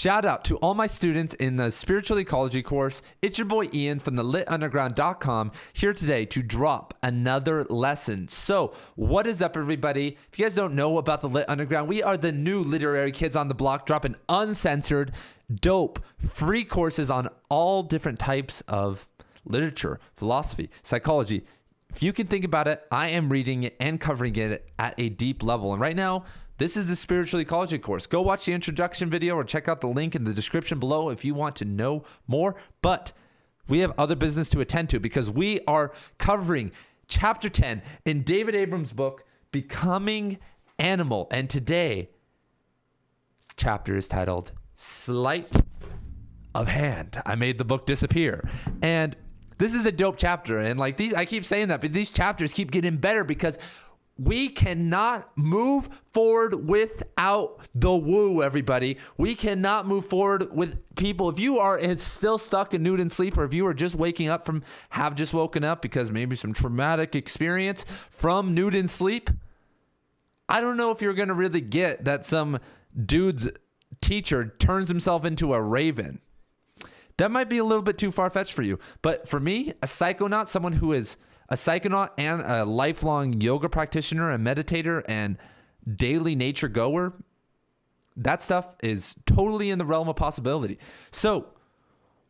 Shout out to all my students in the Spiritual Ecology Course. It's your boy Ian from the litunderground.com here today to drop another lesson. So what is up, everybody? If you guys don't know about the Lit Underground, we are the new literary kids on the block, dropping uncensored, dope, free courses on all different types of literature, philosophy, psychology. If you can think about it, I am reading it and covering it at a deep level. And right now, this is the Spiritual Ecology Course. Go watch the introduction video or check out the link in the description below if you want to know more. But we have other business to attend to because we are covering Chapter 10 in David Abram's book, Becoming Animal. And today, chapter is titled Sleight of Hand. I made the book disappear. And this is a dope chapter. And like these, I keep saying that, but these chapters keep getting better because we cannot move forward without the woo, everybody. We cannot move forward with people. If you are still stuck in nude sleep, or if you are just waking up have just woken up because maybe some traumatic experience from nude sleep, I don't know if you're going to really get that some dude's teacher turns himself into a raven. That might be a little bit too far-fetched for you. But for me, a psychonaut, someone who is a psychonaut and a lifelong yoga practitioner and meditator and daily nature goer, that stuff is totally in the realm of possibility. So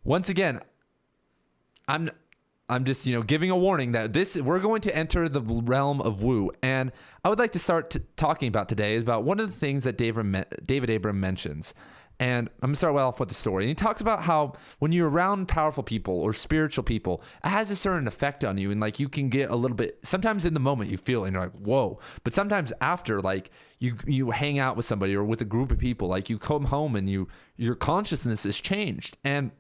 once again, I'm just, giving a warning that we're going to enter the realm of woo. And I would like to start talking about today is about one of the things that David Abram mentions. And I'm going to start off with the story. And he talks about how when you're around powerful people or spiritual people, it has a certain effect on you. And like you can get a little bit, sometimes in the moment you feel and you're like, whoa. But sometimes after, like you hang out with somebody or with a group of people, like you come home and your consciousness is changed. And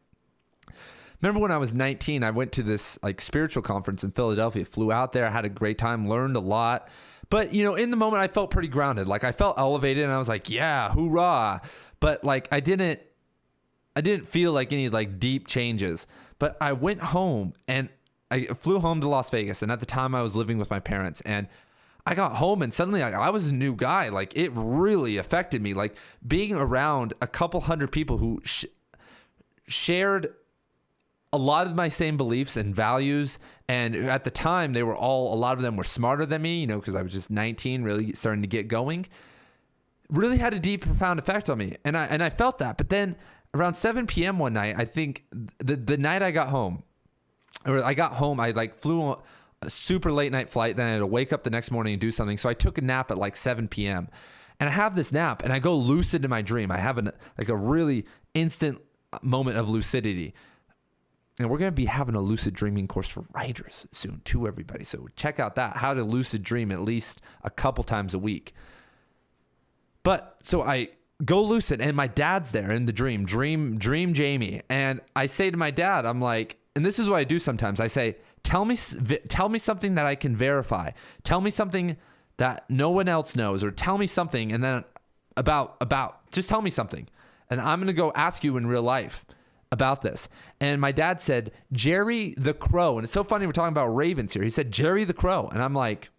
remember when I was 19, I went to this like spiritual conference in Philadelphia, flew out there, had a great time, learned a lot. But, in the moment I felt pretty grounded. Like I felt elevated and I was like, yeah, hoorah. But like I didn't feel like any like deep changes. But I went home and I flew home to Las Vegas. And at the time I was living with my parents, and I got home and suddenly I was a new guy. Like it really affected me. Like being around a couple hundred people who shared a lot of my same beliefs and values. And at the time a lot of them were smarter than me, because I was just 19, really starting to get going. Really had a deep, profound effect on me. And I felt that. But then around 7 p.m. one night, I think the night I got home, I like flew a super late night flight. Then I had to wake up the next morning and do something. So I took a nap at like 7 p.m. And I have this nap and I go lucid in my dream. I have a really instant moment of lucidity. And we're going to be having a lucid dreaming course for writers soon too, everybody. So check out that, how to lucid dream at least a couple times a week. But so I go lucid and my dad's there in the dream Jamie. And I say to my dad, I'm like, and this is what I do sometimes. I say, tell me something that I can verify. Tell me something that no one else knows, or tell me something. And then just tell me something. And I'm going to go ask you in real life about this. And my dad said, Jerry the Crow. And it's so funny we're talking about ravens here. He said, Jerry the Crow. And I'm like,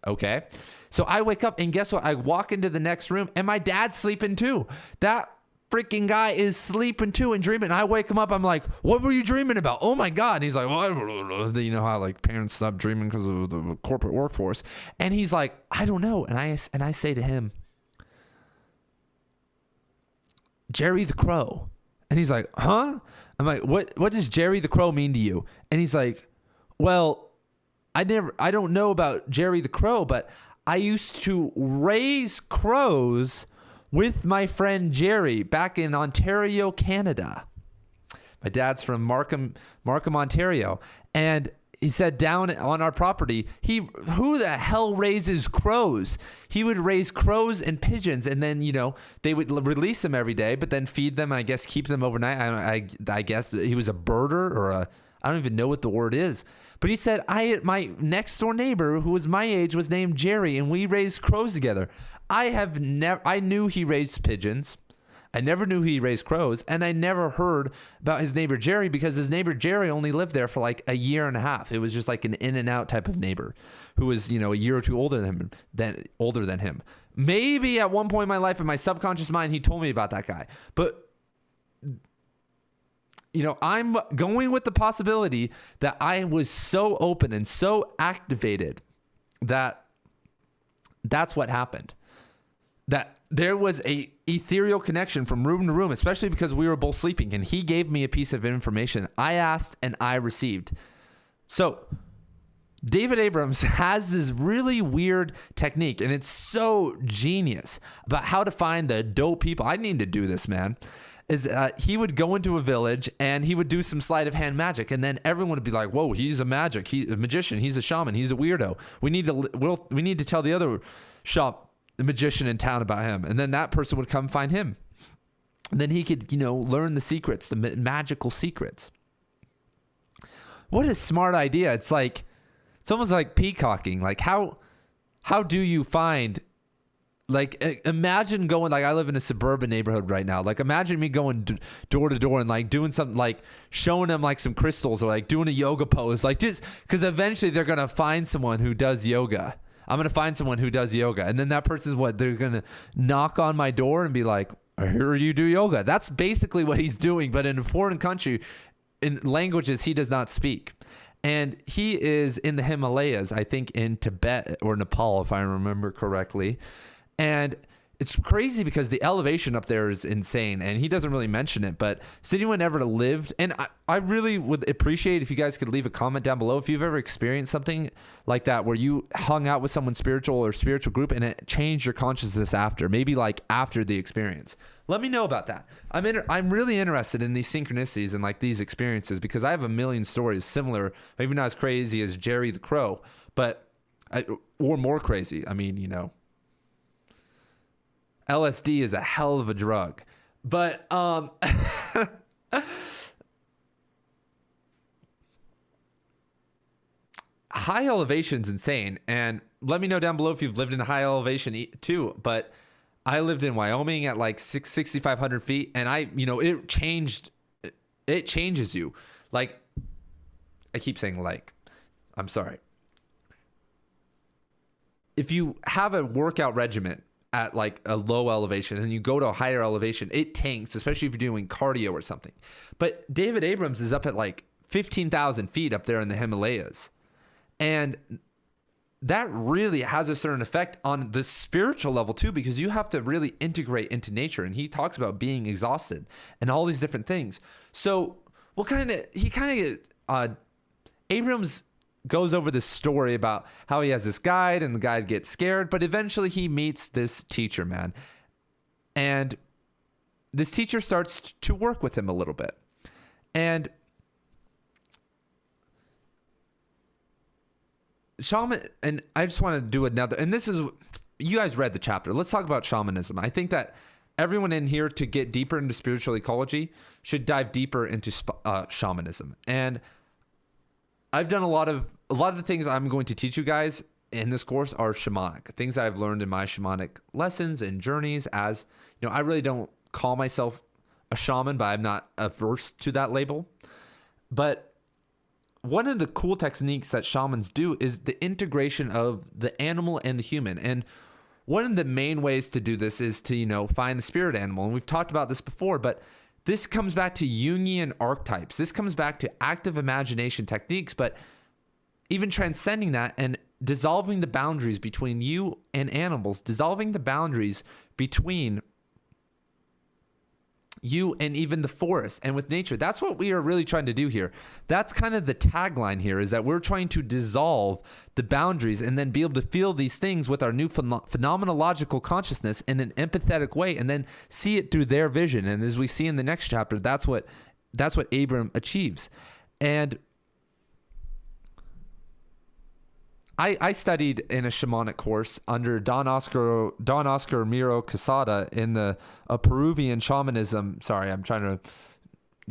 okay. So I wake up and guess what? I walk into the next room and my dad's sleeping too. That freaking guy is sleeping too and dreaming. I wake him up. I'm like, what were you dreaming about? Oh my God. And he's like, well, you know how like parents stop dreaming because of the corporate workforce. And he's like, I don't know. And I say to him, Jerry the Crow. And he's like, huh? I'm like, what does Jerry the Crow mean to you? And he's like, well, I don't know about Jerry the Crow, but I used to raise crows with my friend Jerry back in Ontario, Canada. My dad's from Markham, Ontario. And he said down on our property, who the hell raises crows? He would raise crows and pigeons, and then, they would release them every day, but then feed them and I guess keep them overnight. I guess he was a birder or I don't even know what the word is. But he said, my next door neighbor who was my age was named Jerry and we raised crows together. I knew he raised pigeons. I never knew he raised crows, and I never heard about his neighbor Jerry because his neighbor Jerry only lived there for like a year and a half. It was just like an in and out type of neighbor who was, a year or two older than him. Maybe at one point in my life, in my subconscious mind, he told me about that guy. But I'm going with the possibility that I was so open and so activated that that's what happened. That there was a ethereal connection from room to room, especially because we were both sleeping, and he gave me a piece of information. I asked and I received. So David Abrams has this really weird technique, and it's so genius about how to find the dope people. I need to do this, man. He would go into a village and he would do some sleight of hand magic, and then everyone would be like, "Whoa, he's a magician, he's a shaman, he's a weirdo. We need to tell the other magician in town about him." And then that person would come find him, and then he could learn the secrets, the magical secrets. What a smart idea. It's almost like peacocking. Like how do you find, like, imagine going, like, I live in a suburban neighborhood right now. Like, imagine me going door to door and like doing something, like showing them like some crystals or like doing a yoga pose, like, just because eventually they're going to find someone who does yoga. I'm going to find someone who does yoga. And then that person's they're going to knock on my door and be like, "I hear you do yoga." That's basically what he's doing, but in a foreign country, in languages he does not speak. And he is in the Himalayas, I think in Tibet or Nepal, if I remember correctly. And it's crazy because the elevation up there is insane, and he doesn't really mention it, but has anyone ever lived? And I really would appreciate if you guys could leave a comment down below if you've ever experienced something like that, where you hung out with someone spiritual or spiritual group and it changed your consciousness after, maybe like after the experience. Let me know about that. I'm really interested in these synchronicities and like these experiences, because I have a million stories similar, maybe not as crazy as Jerry the Crow, but or more crazy. I mean, LSD is a hell of a drug, but high elevation's insane. And let me know down below if you've lived in a high elevation too. But I lived in Wyoming at like 6,500 feet, and it changes you. Like, I keep saying I'm sorry. If you have a workout regimen at like a low elevation and you go to a higher elevation, it tanks, especially if you're doing cardio or something. But David Abrams is up at like 15,000 feet up there in the Himalayas. And that really has a certain effect on the spiritual level too, because you have to really integrate into nature. And he talks about being exhausted and all these different things. So Abrams goes over this story about how he has this guide and the guide gets scared, but eventually he meets this teacher, man. And this teacher starts to work with him a little bit. And and I just want to do another, and this is, you guys read the chapter. Let's talk about shamanism. I think that everyone in here, to get deeper into spiritual ecology, should dive deeper into shamanism. And I've done a lot of the things I'm going to teach you guys in this course are shamanic, things I've learned in my shamanic lessons and journeys. As I really don't call myself a shaman, but I'm not averse to that label. But one of the cool techniques that shamans do is the integration of the animal and the human. And one of the main ways to do this is to, find the spirit animal. And we've talked about this before, but this comes back to Jungian archetypes. This comes back to active imagination techniques, but even transcending that and dissolving the boundaries between you and animals, dissolving the boundaries between you and even the forest and with nature. That's what we are really trying to do here. That's kind of the tagline here, is that we're trying to dissolve the boundaries and then be able to feel these things with our new phenomenological consciousness in an empathetic way, and then see it through their vision. And as we see in the next chapter, that's what Abram achieves. And I studied in a shamanic course under Don Oscar Miro Quesada in the Peruvian shamanism. Sorry, I'm trying to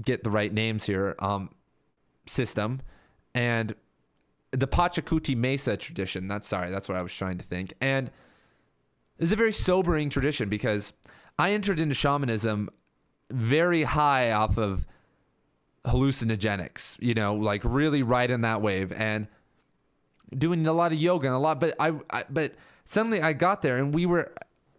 get the right names here. System, and the Pachacuti Mesa tradition. That's what I was trying to think. And it's a very sobering tradition, because I entered into shamanism very high off of hallucinogenics, like really right in that wave, and doing a lot of yoga and but suddenly I got there, and we were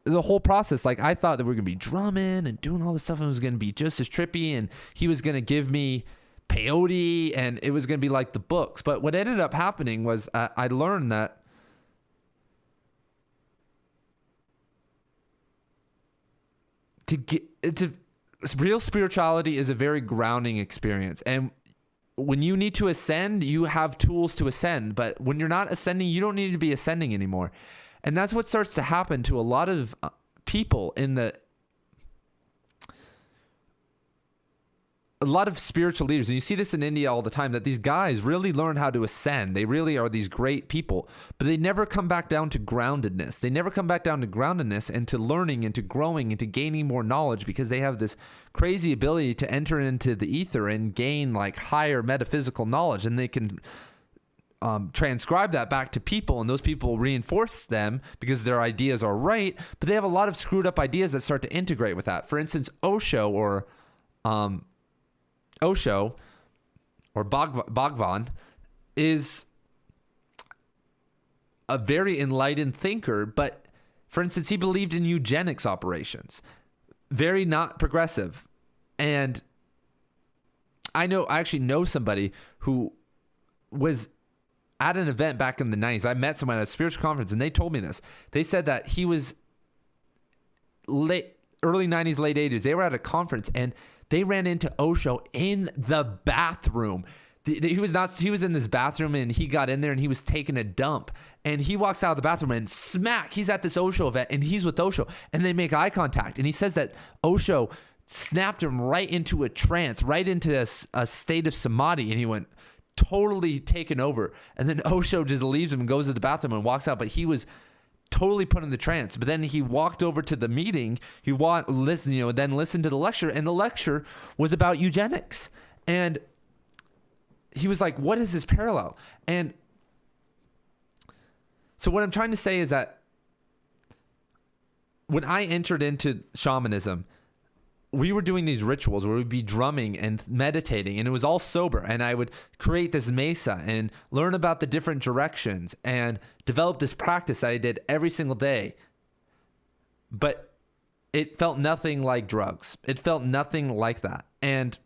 the whole process, like I thought that we were going to be drumming and doing all this stuff and it was going to be just as trippy and he was going to give me peyote and it was going to be like the books. But what ended up happening was I learned that real spirituality is a very grounding experience. And when you need to ascend, you have tools to ascend. But when you're not ascending, you don't need to be ascending anymore. And that's what starts to happen to a lot of people a lot of spiritual leaders. And you see this in India all the time, that these guys really learn how to ascend. They really are these great people, but they never come back down to groundedness. They never come back down to groundedness and to learning and to growing and to gaining more knowledge, because they have this crazy ability to enter into the ether and gain like higher metaphysical knowledge. And they can transcribe that back to people, and those people reinforce them because their ideas are right, but they have a lot of screwed up ideas that start to integrate with that. For instance, Osho or Bhagwan is a very enlightened thinker, but for instance, he believed in eugenics operations, very not progressive. And I actually know somebody who was at an event back in the 90s. I met someone at a spiritual conference and they told me this. They said that he was early 90s, late 80s. They were at a conference and they ran into Osho in the bathroom. He was in this bathroom and he got in there and he was taking a dump, and he walks out of the bathroom and smack, he's at this Osho event and he's with Osho and they make eye contact. And he says that Osho snapped him right into a trance, right into a state of samadhi, and he went totally taken over. And then Osho just leaves him and goes to the bathroom and walks out, but he was totally put in the trance. But then he walked over to the meeting. He then listened to the lecture, and the lecture was about eugenics. And he was like, "What is this parallel?" And so what I'm trying to say is that when I entered into shamanism, we were doing these rituals where we'd be drumming and meditating, and it was all sober. And I would create this mesa and learn about the different directions and develop this practice that I did every single day. But it felt nothing like drugs. It felt nothing like that. And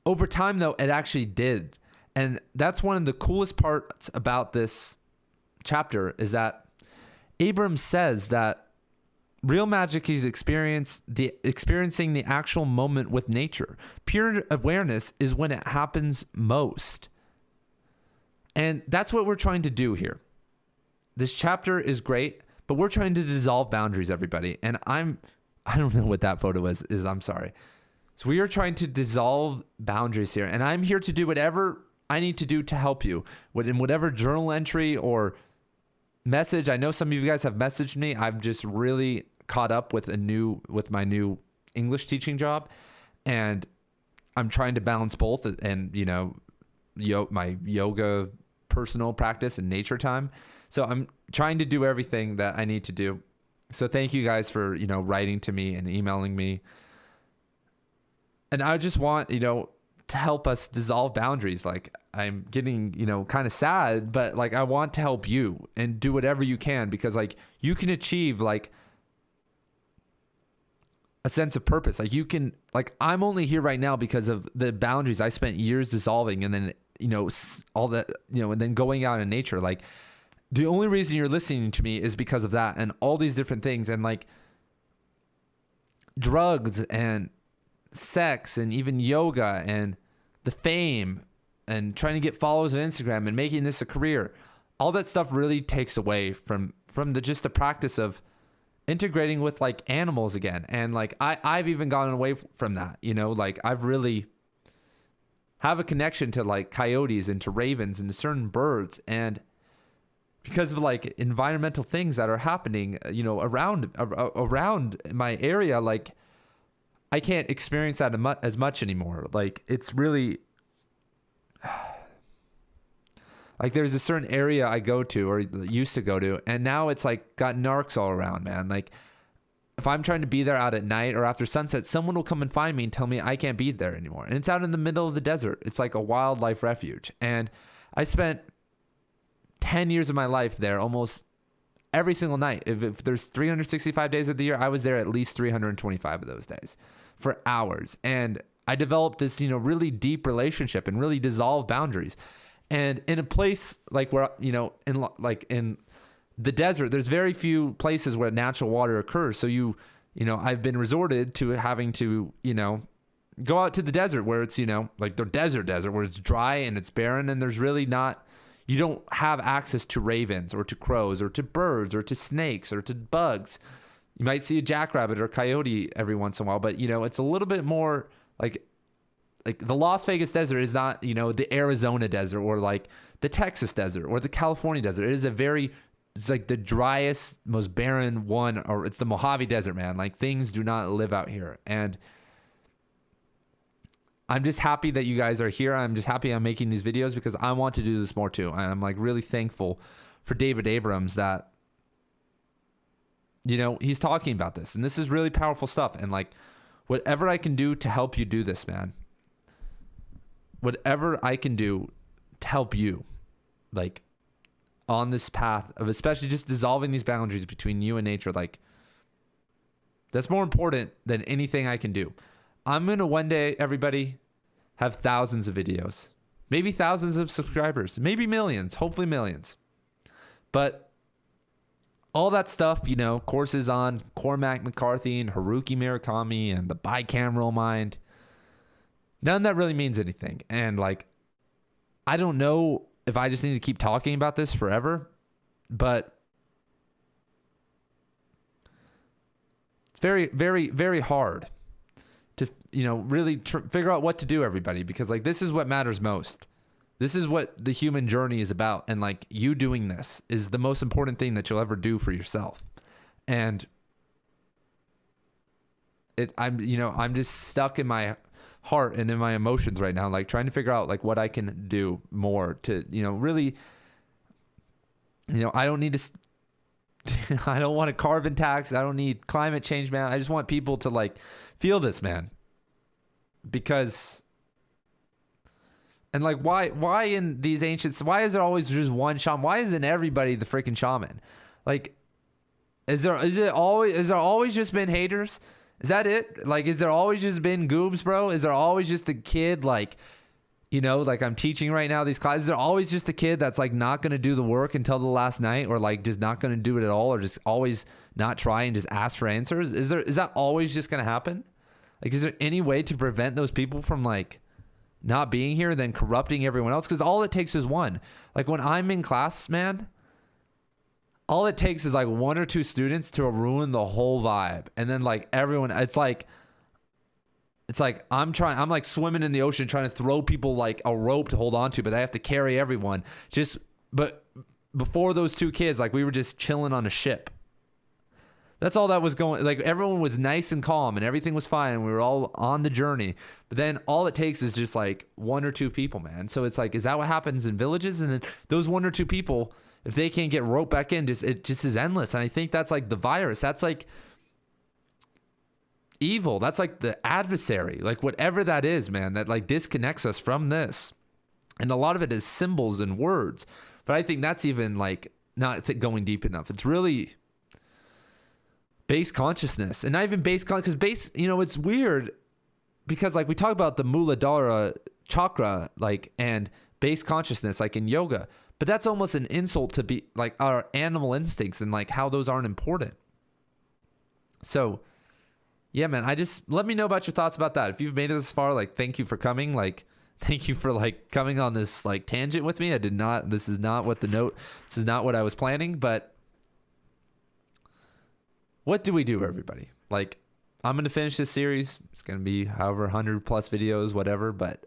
over time, though, it actually did. And that's one of the coolest parts about this chapter, is that Abram says that real magic is experiencing the actual moment with nature. Pure awareness is when it happens most. And that's what we're trying to do here. This chapter is great, but we're trying to dissolve boundaries, everybody. And I don't know what that photo is, I'm sorry. So we are trying to dissolve boundaries here. And I'm here to do whatever I need to do to help you. In whatever journal entry or message. I know some of you guys have messaged me. I'm just really caught up with my new English teaching job, and I'm trying to balance both, and my yoga personal practice and nature time. So I'm trying to do everything that I need to do. So thank you guys for writing to me and emailing me. And I just want to help us dissolve boundaries. Like, I'm getting kind of sad, but like I want to help you and do whatever you can, because like you can achieve like a sense of purpose. Like you can, like, I'm only here right now because of the boundaries I spent years dissolving, and then, all that, and then going out in nature. Like, the only reason you're listening to me is because of that, and all these different things, and like drugs and sex and even yoga and the fame and trying to get followers on Instagram and making this a career. All that stuff really takes away from just the practice of integrating with like animals again. And like I've even gotten away from that, like I've really have a connection to like coyotes and to ravens and to certain birds, and because of like environmental things that are happening around my area, like I can't experience that as much anymore. Like it's really like there's a certain area I go to or used to go to, and now it's like got narcs all around, man. Like if I'm trying to be there out at night or after sunset, someone will come and find me and tell me I can't be there anymore. And it's out in the middle of the desert. It's like a wildlife refuge. And I spent 10 years of my life there, almost every single night. If there's 365 days of the year, I was there at least 325 of those days for hours. And I developed this, really deep relationship and really dissolved boundaries. And in a place like where, in the desert, there's very few places where natural water occurs. So I've been resorted to having to, go out to the desert where it's, like the desert where it's dry and it's barren and there's really not, you don't have access to ravens or to crows or to birds or to snakes or to bugs. You might see a jackrabbit or a coyote every once in a while, but it's a little bit more like the Las Vegas desert is not, the Arizona desert or like the Texas desert or the California desert. It is it's like the driest, most barren one, or it's the Mojave Desert, man. Like things do not live out here. And I'm just happy that you guys are here. I'm just happy I'm making these videos because I want to do this more too. I'm like really thankful for David Abrams that, he's talking about this and this is really powerful stuff. And like whatever I can do to help you do this, man, whatever I can do to help you, like on this path of especially just dissolving these boundaries between you and nature, like that's more important than anything I can do. I'm going to one day, everybody, have thousands of videos, maybe thousands of subscribers, maybe millions, hopefully millions. But all that stuff, courses on Cormac McCarthy and Haruki Murakami and the bicameral mind, none of that really means anything. And like, I don't know if I just need to keep talking about this forever, but it's very, very, very hard to, really figure out what to do, everybody, because like, this is what matters most. This is what the human journey is about. And like you doing this is the most important thing that you'll ever do for yourself. And I'm just stuck in my heart and in my emotions right now, like trying to figure out like what I can do more to, really, I don't need to, I don't want a carbon tax. I don't need climate change, man. I just want people to like feel this, man, because, and like, why in these ancients, why is there always just one shaman? Why isn't everybody the freaking shaman? Like, is there always just been haters? Is that it? Like, is there always just been goobs, bro? Is there always just a kid like, like I'm teaching right now, these classes, is there always just a kid that's like not going to do the work until the last night or like just not going to do it at all or just always not try and just ask for answers? Is that always just going to happen? Like, is there any way to prevent those people from like not being here and then corrupting everyone else? Because all it takes is one. Like when I'm in class, man, all it takes is like one or two students to ruin the whole vibe. And then like everyone, it's like I'm like swimming in the ocean trying to throw people like a rope to hold on to, but I have to carry everyone. But before those two kids, like we were just chilling on a ship. That's all that was going, like everyone was nice and calm and everything was fine. And we were all on the journey, but then all it takes is just like one or two people, man. So it's like, is that what happens in villages? And then those one or two people, if they can't get roped back in, it just is endless. And I think that's like the virus. That's like evil. That's like the adversary, like whatever that is, man, that like disconnects us from this. And a lot of it is symbols and words. But I think that's even like not going deep enough. It's really base consciousness, and not even because it's weird because like we talk about the Muladhara chakra, like, and base consciousness, like in yoga, but that's almost an insult to be like our animal instincts and like how those aren't important. So yeah, man, let me know about your thoughts about that. If you've made it this far, like, thank you for coming. Like, thank you for like coming on this like tangent with me. This is not what I was planning, but what do we do, everybody? Like, I'm going to finish this series. It's going to be however 100 plus videos, whatever, but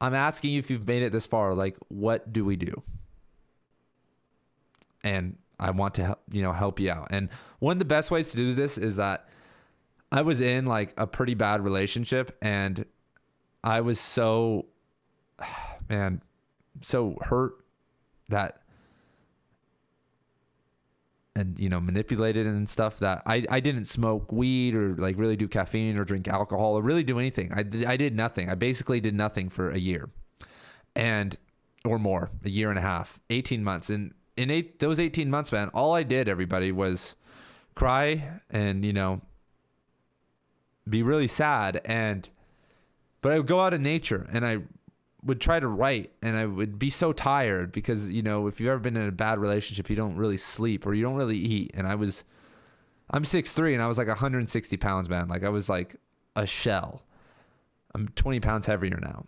I'm asking you if you've made it this far, like, what do we do? And I want to help you out. And one of the best ways to do this is that I was in like a pretty bad relationship and I was so hurt that, and manipulated and stuff, that I didn't smoke weed or like really do caffeine or drink alcohol or really do anything. I did nothing. I basically did nothing for a year or more, a year and a half, 18 months. And in those 18 months, man, all I did, everybody, was cry and, be really sad. But I would go out in nature and I would try to write, and I would be so tired because, if you've ever been in a bad relationship, you don't really sleep or you don't really eat. And I'm 6'3" and I was like 160 pounds, man. Like I was like a shell. I'm 20 pounds heavier now.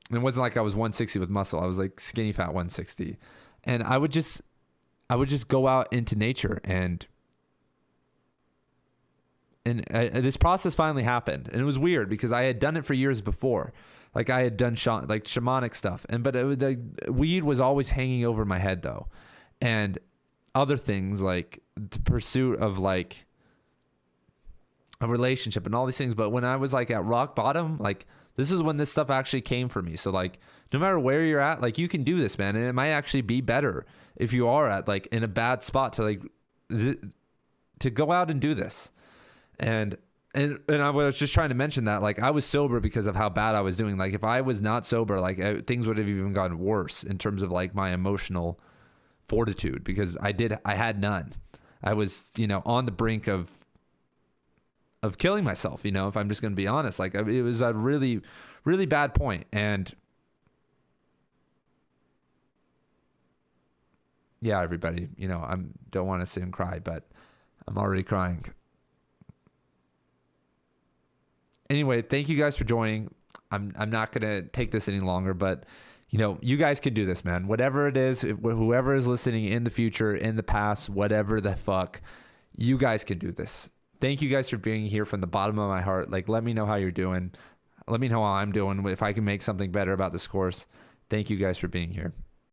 And it wasn't like I was 160 with muscle. I was like skinny fat 160. And I would just go out into nature and this process finally happened. And it was weird because I had done it for years before. Like I had done shamanic stuff, but the weed was always hanging over my head though, and other things like the pursuit of like a relationship and all these things. But when I was like at rock bottom, like this is when this stuff actually came for me. So like no matter where you're at, like you can do this, man, and it might actually be better if you are at like in a bad spot to like to go out and do this. And I was just trying to mention that, like, I was sober because of how bad I was doing. Like, if I was not sober, like, things would have even gotten worse in terms of, like, my emotional fortitude because I had none. I was, on the brink of killing myself, if I'm just going to be honest. Like, it was a really, really bad point. And, yeah, everybody, I don't want to sit and cry, but I'm already crying. Anyway, thank you guys for joining. I'm not going to take this any longer, but you guys can do this, man. Whatever it is, whoever is listening in the future, in the past, whatever the fuck, you guys can do this. Thank you guys for being here from the bottom of my heart. Like, let me know how you're doing. Let me know how I'm doing. If I can make something better about this course. Thank you guys for being here.